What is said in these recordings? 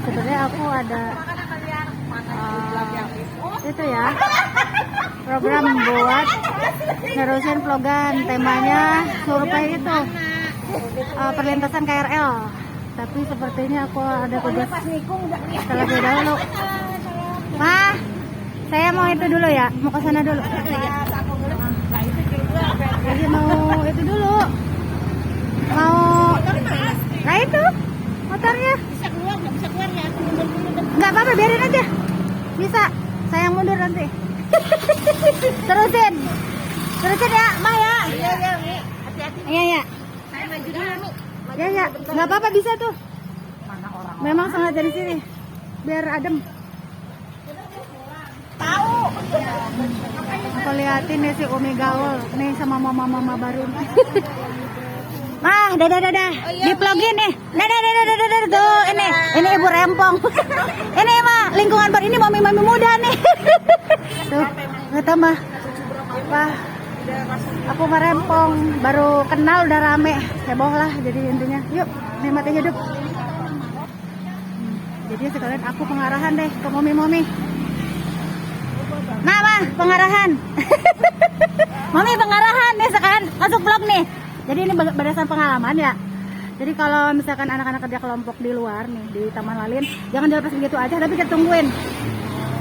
sebenarnya aku ada itu ya program buat nerusin vlogan, temanya survei itu perlintasan KRL, tapi sepertinya aku ada tugas terlebih dahulu. Mah, saya mau itu dulu ya, mau ke sana dulu. Jadi mau itu dulu, mau nah itu motornya Bisa keluar, nggak bisa keluar ya? nggak apa-apa, biarin aja, bisa saya yang mundur nanti. terusin ya Mah ya. Iya, Mi. Hati-hati. Iya. Saya maju dulu, Mi. Ya, nggak apa-apa, bisa tuh. Memang sengaja di sini biar adem. Tahu. Aku liatin nih si Umi gaul nih sama mama baru. Mah, dadah. Di-vlogin nih. Dadah tuh. Ini ibu rempong. Ini mah lingkungan baru, ini mami muda nih. Tuh, kata mah. Wah, aku mah rempong, baru kenal udah rame, heboh lah. Jadi intinya, yuk nikmatin hidup. Jadi sekalian aku pengarahan deh ke momi. Mama, pengarahan. Mami pengarahan nih, sekarang masuk vlog nih. Jadi ini berdasarkan pengalaman ya. Jadi kalau misalkan anak-anak kerja kelompok di luar nih, di Taman Lalin, jangan dilepas begitu aja, tapi kita tungguin.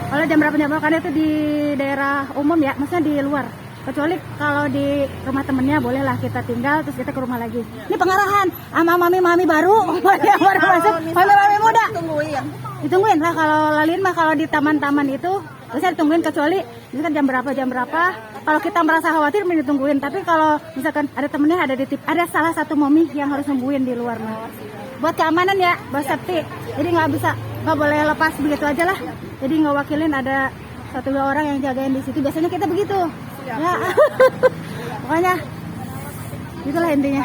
Kalau jam berapa karena itu di daerah umum ya, maksudnya di luar. Kecuali kalau di rumah temennya bolehlah kita tinggal terus kita ke rumah lagi. Ini pengarahan sama mami baru, yang baru masuk, mami muda. Ditungguin lah kalau Lalin mah, kalau di taman-taman itu bisa ditungguin, kecuali misalkan jam berapa. Kalau kita merasa khawatir mending ditungguin. Tapi kalau misalkan ada temennya, ada salah satu mami yang harus nungguin di luar mah. Buat keamanan ya, buat safety. Jadi nggak boleh lepas begitu aja lah. Jadi nggak wakilin, ada 1-2 orang yang jagain di situ. Biasanya kita begitu. Ya. Pokoknya itulah intinya.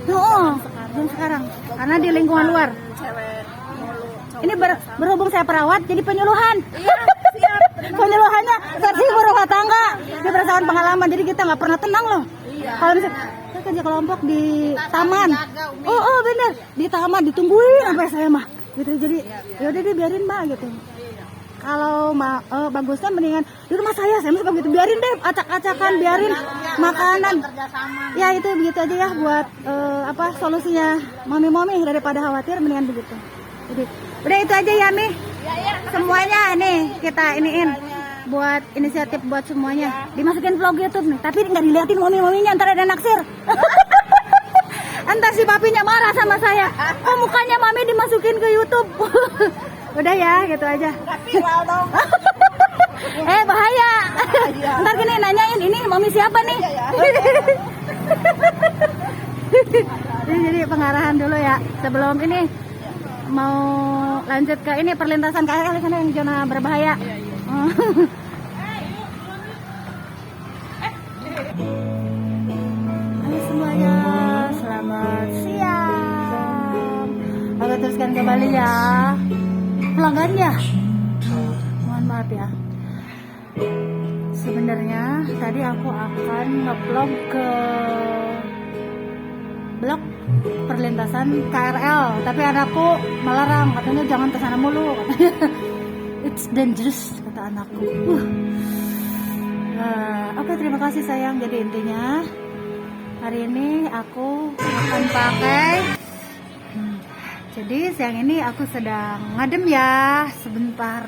Belum sekarang. Karena di lingkungan luar. Ini berhubung saya perawat, jadi penyuluhan. Iya, Penyuluhannya versi ibu rumah tangga. Ini berdasarkan pengalaman, jadi kita nggak pernah tenang loh. Kalau misalnya kita kerja kelompok di taman, bener, di taman ditungguin sampai saya mah, gitu. Jadi yaudah deh biarin mah gitu. Kalau bagusnya mendingan di rumah saya suka begitu, biarin deh acak-acakan, biarin makanan. Ya itu begitu aja ya buat solusinya mami daripada khawatir, mendingan begitu. Jadi udah itu aja ya Mi. Semuanya nih kita iniin buat inisiatif buat semuanya. Dimasukin vlog YouTube nih, tapi nggak diliatin mami-maminya, ntar ada naksir. Entar si papinya marah sama saya. Kok mukanya mami dimasukin ke YouTube? Udah ya, gitu aja. Bahaya. Ntar gini nanyain, ini mami siapa nih? Jadi pengarahan dulu ya sebelum ini mau lanjut ke ini perlintasan KRL sana yang zona berbahaya. Halo semuanya, selamat siang. Aku teruskan kembali ya pelanggannya. Mohon maaf ya. Sebenarnya tadi aku akan nge-vlog ke blok perlintasan KRL, tapi anakku melarang, katanya jangan ke sana mulu, katanya. It's dangerous, kata anakku. Oke, terima kasih sayang. Jadi intinya hari ini aku akan pakai. Jadi siang ini aku sedang ngadem ya sebentar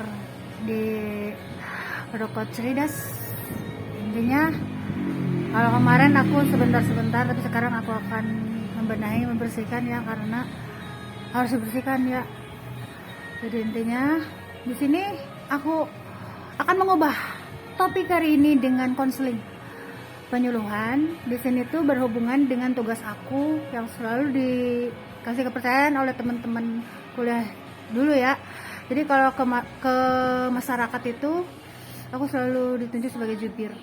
di Ruko Cerdas. Intinya kalau kemarin aku sebentar, tapi sekarang aku akan membersihkan ya, karena harus dibersihkan ya. Jadi intinya di sini aku akan mengubah topik hari ini dengan konseling penyuluhan. Di sini tuh berhubungan dengan tugas aku yang selalu dikasih kepercayaan oleh teman-teman kuliah dulu ya. Jadi kalau ke masyarakat itu aku selalu ditunjuk sebagai jubir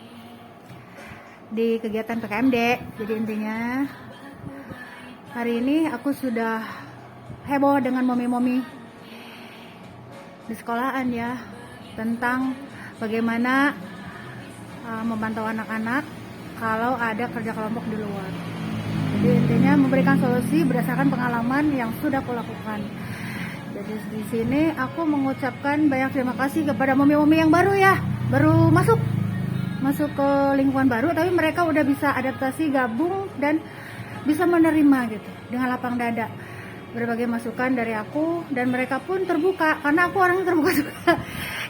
di kegiatan PKMD. Jadi intinya hari ini aku sudah heboh dengan momi-momi di sekolahan ya, tentang bagaimana memantau anak-anak kalau ada kerja kelompok di luar. Jadi intinya memberikan solusi berdasarkan pengalaman yang sudah aku lakukan. Jadi di sini aku mengucapkan banyak terima kasih kepada momi-momi yang baru ya, baru masuk ke lingkungan baru, tapi mereka udah bisa adaptasi, gabung dan bisa menerima gitu dengan lapang dada berbagai masukan dari aku, dan mereka pun terbuka karena aku orangnya terbuka juga.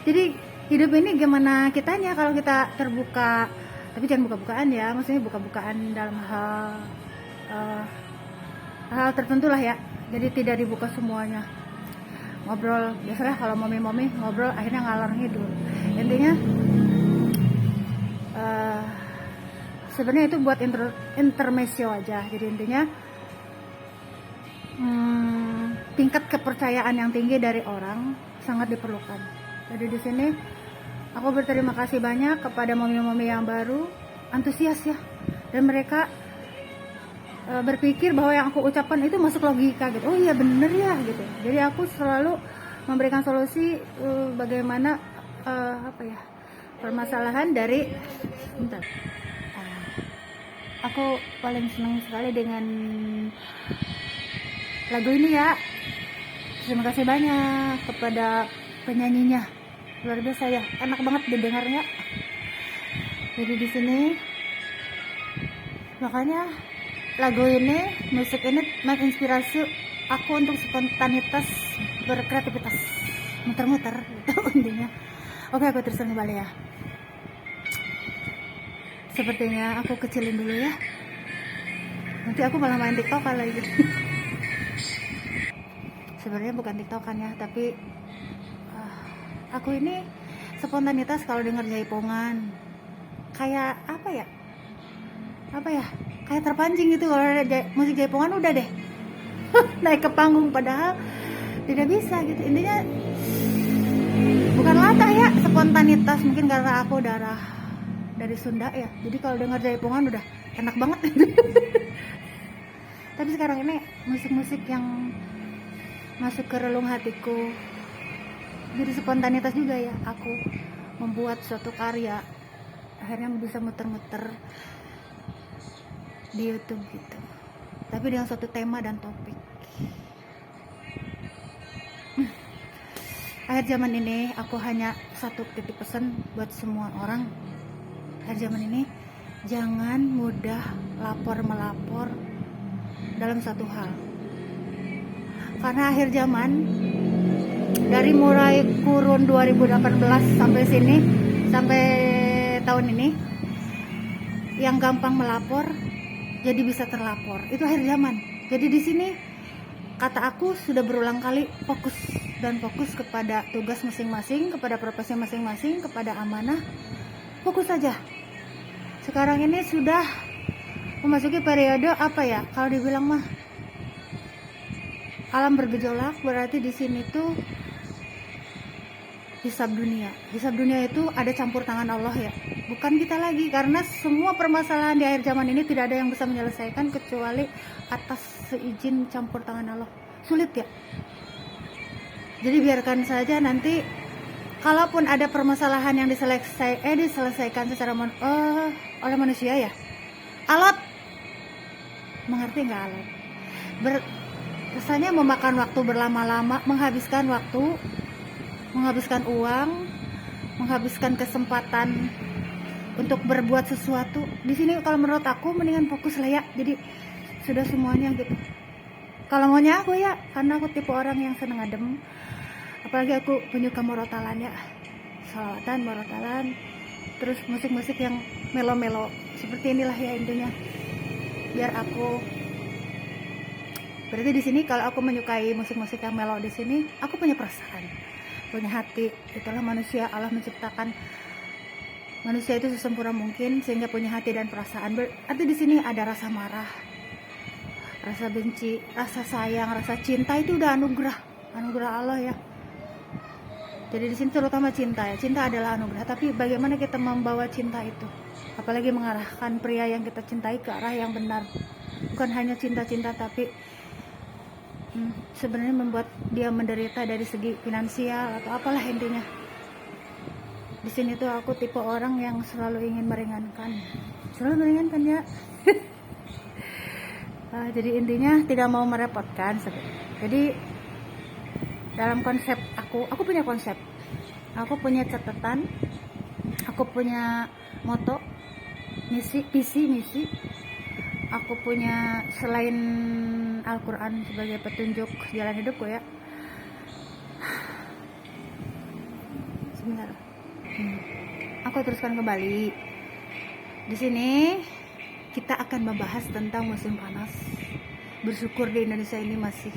Jadi hidup ini gimana kitanya kalau kita terbuka, tapi jangan buka-bukaan ya, maksudnya buka-bukaan dalam hal tertentu lah ya. Jadi tidak dibuka semuanya. Ngobrol biasalah, kalau momi-momi ngobrol akhirnya ngalor ngidul. Intinya sebenarnya itu buat intermezzo aja. Jadi intinya tingkat kepercayaan yang tinggi dari orang sangat diperlukan. Jadi di sini aku berterima kasih banyak kepada momi-momi yang baru, antusias ya, dan mereka berpikir bahwa yang aku ucapkan itu masuk logika gitu. Oh iya bener ya gitu. Jadi aku selalu memberikan solusi bagaimana permasalahan dari aku paling senang sekali dengan lagu ini ya. Terima kasih banyak kepada penyanyinya, luar biasa ya, enak banget didengarnya. Jadi di sini makanya lagu ini, musik ini menginspirasi aku untuk spontanitas, berkreativitas, muter-muter itu intinya. Oke, aku terusan kembali ya. Sepertinya aku kecilin dulu ya, nanti aku malah main tiktokan lagi. Sebenarnya bukan tiktokan ya, tapi aku ini spontanitas kalau denger jaipongan kayak apa ya, kayak terpancing gitu. Kalau ada musik jaipongan udah deh naik ke panggung, padahal tidak bisa gitu. Intinya bukan latah ya, spontanitas. Mungkin karena aku darah dari Sunda ya, jadi kalau denger jaipongan udah enak banget. Tapi sekarang ini musik-musik yang masuk ke relung hatiku, jadi spontanitas juga ya. Aku membuat suatu karya, akhirnya bisa muter-muter di YouTube gitu, tapi dengan suatu tema dan topik. Akhir zaman ini aku hanya satu titip pesan buat semua orang. Akhir zaman ini jangan mudah lapor-melapor dalam satu hal, karena akhir zaman dari mulai kurun 2018 sampai sini, sampai tahun ini, yang gampang melapor jadi bisa terlapor, itu akhir zaman. Jadi di sini kata aku sudah berulang kali, fokus kepada tugas masing-masing, kepada profesi masing-masing, kepada amanah, fokus saja. Sekarang ini sudah memasuki periode apa ya, kalau dibilang mah alam bergejolak, berarti di sini tuh hisab dunia. Hisab dunia itu ada campur tangan Allah ya, bukan kita lagi, karena semua permasalahan di akhir zaman ini tidak ada yang bisa menyelesaikan kecuali atas seizin campur tangan Allah. Sulit ya. Jadi biarkan saja, nanti kalaupun ada permasalahan yang diselesaikan secara oleh manusia ya. Alot, mengerti nggak alot? Rasanya memakan waktu berlama-lama, menghabiskan waktu, menghabiskan uang, menghabiskan kesempatan untuk berbuat sesuatu. Di sini kalau menurut aku mendingan fokus lah ya. Jadi sudah semuanya gitu. Kalau maunya aku ya, karena aku tipe orang yang seneng adem. Apalagi aku penyuka morotalan ya, salawatan, morotalan, terus musik-musik yang melo-melo seperti inilah ya intinya. Biar aku berarti di sini kalau aku menyukai musik-musik yang melo di sini, aku punya perasaan, punya hati. Itulah manusia, Allah menciptakan manusia itu sesempurna mungkin sehingga punya hati dan perasaan. Berarti di sini ada rasa marah, rasa benci, rasa sayang, rasa cinta, itu udah anugerah Allah ya. Jadi di sini terutama cinta ya. Cinta adalah anugerah, tapi bagaimana kita membawa cinta itu? Apalagi mengarahkan pria yang kita cintai ke arah yang benar. Bukan hanya cinta-cinta, tapi sebenarnya membuat dia menderita dari segi finansial atau apalah intinya. Di sini tuh aku tipe orang yang selalu ingin meringankan ya. Jadi intinya tidak mau merepotkan. Jadi dalam konsep aku punya konsep, aku punya catatan, aku punya moto, visi misi. Aku punya, selain Al-Quran sebagai petunjuk jalan hidupku ya. Sebentar. Aku teruskan kembali. Di sini kita akan membahas tentang musim panas. Bersyukur di Indonesia ini masih